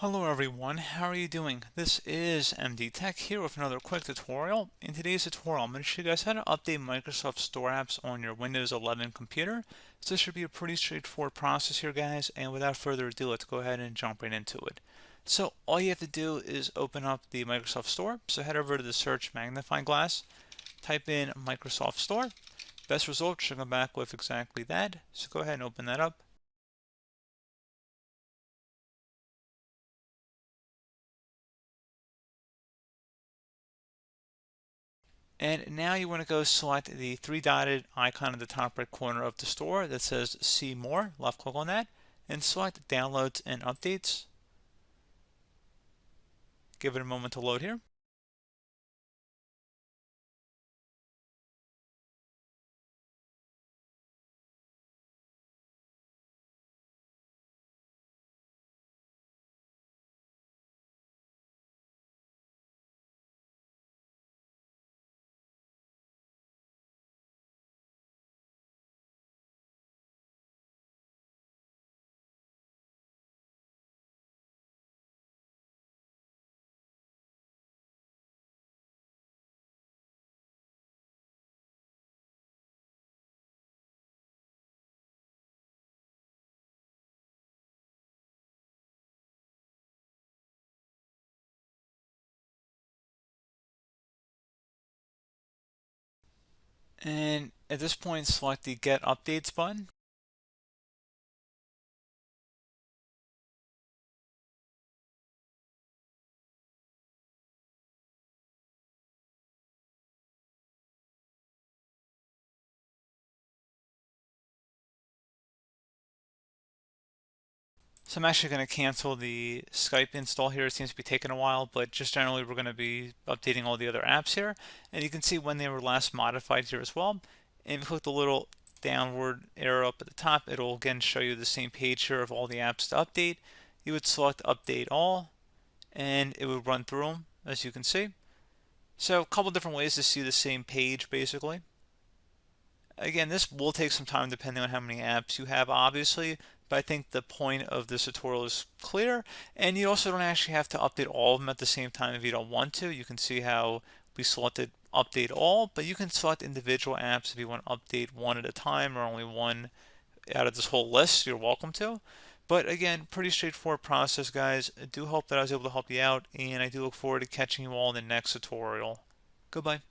Hello everyone, how are you doing? This is MD Tech here with another quick tutorial. In today's tutorial, I'm going to show you guys how to update Microsoft Store apps on your Windows 11 computer. So this should be a pretty straightforward process here, guys, and without further ado, let's go ahead and jump right into it. So all you have to do is open up the Microsoft Store. So head over to the search magnifying glass, type in Microsoft Store. Best result should come back with exactly that. So go ahead and open that up. And now you want to go select the three dotted icon in the top right corner of the store that says see more. Left click on that and select downloads and updates. Give it a moment to load here. And at this point, select the Get Updates button. So I'm actually going to cancel the Skype install here. It seems to be taking a while, but just generally we're going to be updating all the other apps here. And you can see when they were last modified here as well. And if you click the little downward arrow up at the top, it'll again show you the same page here of all the apps to update. You would select Update All, and it would run through them, as you can see. So a couple different ways to see the same page, basically. Again, this will take some time depending on how many apps you have, obviously, but I think the point of this tutorial is clear, and you also don't actually have to update all of them at the same time if you don't want to. You can see how we selected update all, but you can select individual apps if you want to update one at a time or only one out of this whole list. You're welcome to. But again, pretty straightforward process, guys. I do hope that I was able to help you out, and I do look forward to catching you all in the next tutorial. Goodbye.